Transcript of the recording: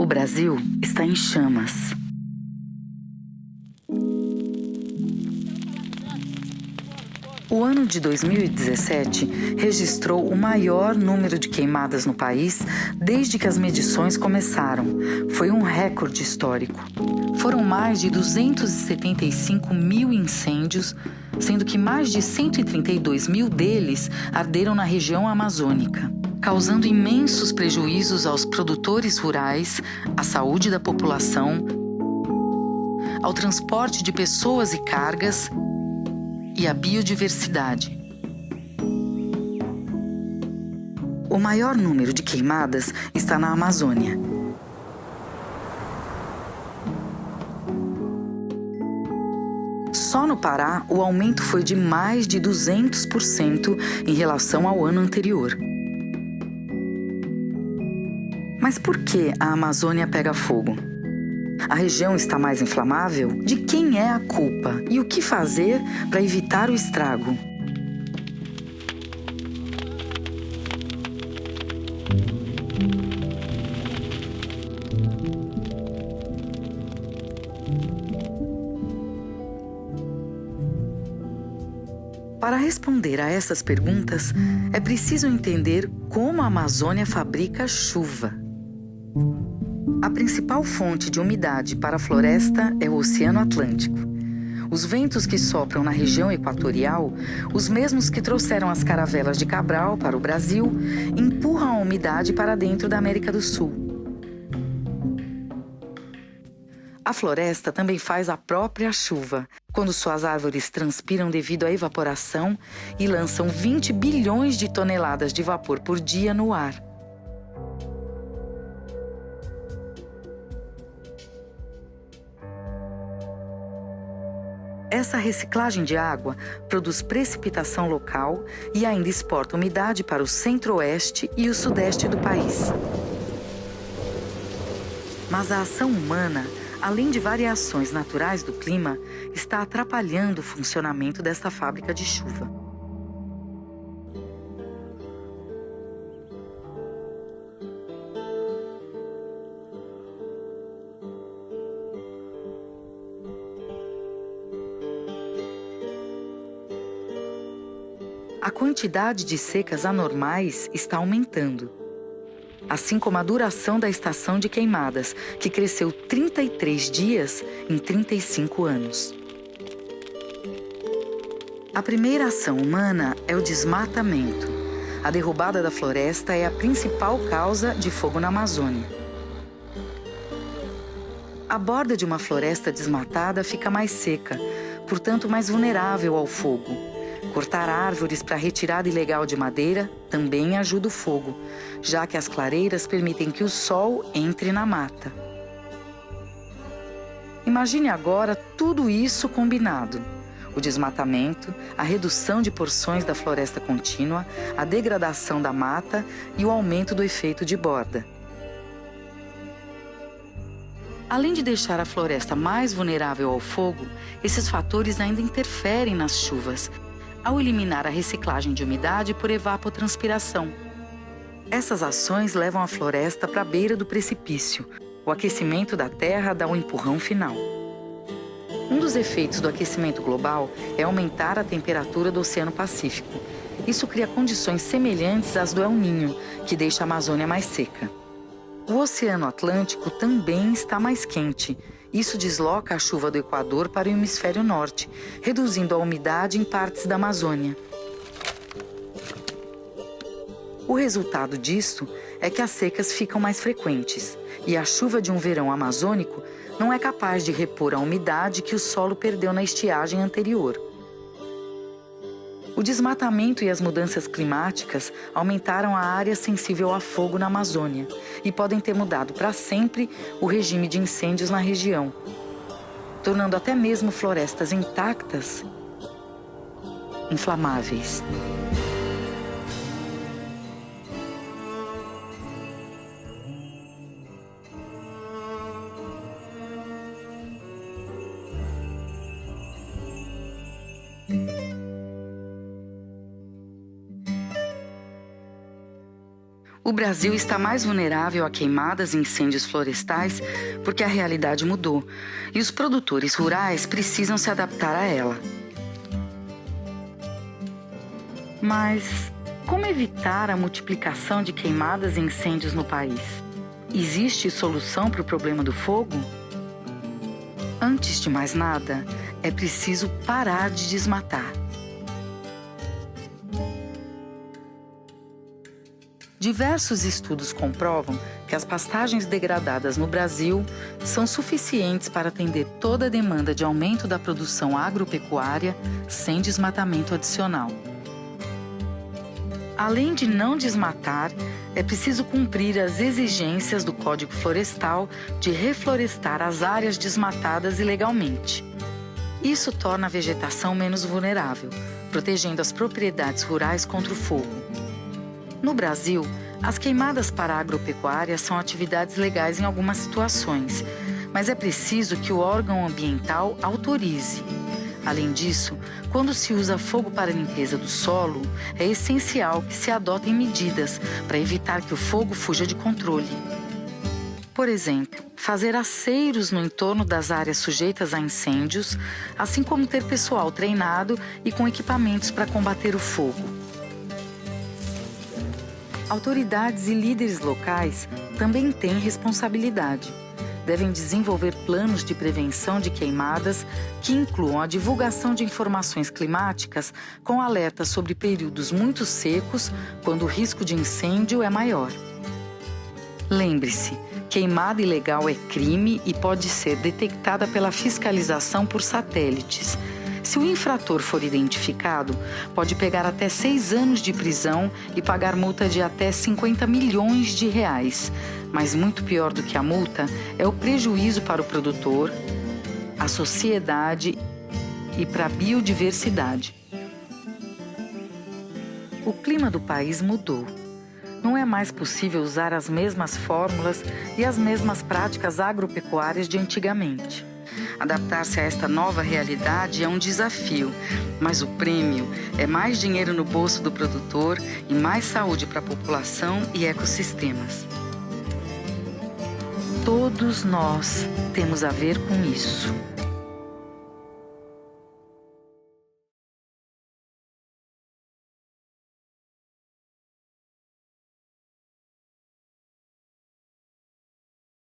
O Brasil está em chamas. O ano de 2017 registrou o maior número de queimadas no país desde que as medições começaram. Foi um recorde histórico. Foram mais de 275 mil incêndios, sendo que mais de 132 mil deles arderam na região amazônica, causando imensos prejuízos aos produtores rurais, à saúde da população, ao transporte de pessoas e cargas e à biodiversidade. O maior número de queimadas está na Amazônia. Só no Pará, o aumento foi de mais de 200% em relação ao ano anterior. Mas por que a Amazônia pega fogo? A região está mais inflamável? De quem é a culpa? E o que fazer para evitar o estrago? Para responder a essas perguntas, é preciso entender como a Amazônia fabrica chuva. A principal fonte de umidade para a floresta é o Oceano Atlântico. Os ventos que sopram na região equatorial, os mesmos que trouxeram as caravelas de Cabral para o Brasil, empurram a umidade para dentro da América do Sul. A floresta também faz a própria chuva, quando suas árvores transpiram devido à evaporação e lançam 20 bilhões de toneladas de vapor por dia no ar. Essa reciclagem de água produz precipitação local e ainda exporta umidade para o centro-oeste e o sudeste do país. Mas a ação humana, além de variações naturais do clima, está atrapalhando o funcionamento desta fábrica de chuva. A quantidade de secas anormais está aumentando, assim como a duração da estação de queimadas, que cresceu 33 dias em 35 anos. A primeira ação humana é o desmatamento. A derrubada da floresta é a principal causa de fogo na Amazônia. A borda de uma floresta desmatada fica mais seca, portanto mais vulnerável ao fogo. Cortar árvores para retirada ilegal de madeira também ajuda o fogo, já que as clareiras permitem que o sol entre na mata. Imagine agora tudo isso combinado: o desmatamento, a redução de porções da floresta contínua, a degradação da mata e o aumento do efeito de borda. Além de deixar a floresta mais vulnerável ao fogo, esses fatores ainda interferem nas chuvas, ao eliminar a reciclagem de umidade por evapotranspiração. Essas ações levam a floresta para a beira do precipício. O aquecimento da terra dá o empurrão final. Um dos efeitos do aquecimento global é aumentar a temperatura do Oceano Pacífico. Isso cria condições semelhantes às do El Niño, que deixa a Amazônia mais seca. O Oceano Atlântico também está mais quente. Isso desloca a chuva do Equador para o hemisfério norte, reduzindo a umidade em partes da Amazônia. O resultado disso é que as secas ficam mais frequentes e a chuva de um verão amazônico não é capaz de repor a umidade que o solo perdeu na estiagem anterior. O desmatamento e as mudanças climáticas aumentaram a área sensível a fogo na Amazônia e podem ter mudado para sempre o regime de incêndios na região, tornando até mesmo florestas intactas inflamáveis. O Brasil está mais vulnerável a queimadas e incêndios florestais porque a realidade mudou e os produtores rurais precisam se adaptar a ela. Mas como evitar a multiplicação de queimadas e incêndios no país? Existe solução para o problema do fogo? Antes de mais nada, é preciso parar de desmatar. Diversos estudos comprovam que as pastagens degradadas no Brasil são suficientes para atender toda a demanda de aumento da produção agropecuária sem desmatamento adicional. Além de não desmatar, é preciso cumprir as exigências do Código Florestal de reflorestar as áreas desmatadas ilegalmente. Isso torna a vegetação menos vulnerável, protegendo as propriedades rurais contra o fogo. No Brasil, as queimadas para a agropecuária são atividades legais em algumas situações, mas é preciso que o órgão ambiental autorize. Além disso, quando se usa fogo para a limpeza do solo, é essencial que se adotem medidas para evitar que o fogo fuja de controle. Por exemplo, fazer aceiros no entorno das áreas sujeitas a incêndios, assim como ter pessoal treinado e com equipamentos para combater o fogo. Autoridades e líderes locais também têm responsabilidade. Devem desenvolver planos de prevenção de queimadas que incluam a divulgação de informações climáticas com alertas sobre períodos muito secos, quando o risco de incêndio é maior. Lembre-se, queimada ilegal é crime e pode ser detectada pela fiscalização por satélites. Se o infrator for identificado, pode pegar até 6 anos de prisão e pagar multa de até 50 milhões de reais. Mas muito pior do que a multa é o prejuízo para o produtor, a sociedade e para a biodiversidade. O clima do país mudou. Não é mais possível usar as mesmas fórmulas e as mesmas práticas agropecuárias de antigamente. Adaptar-se a esta nova realidade é um desafio, mas o prêmio é mais dinheiro no bolso do produtor e mais saúde para a população e ecossistemas. Todos nós temos a ver com isso.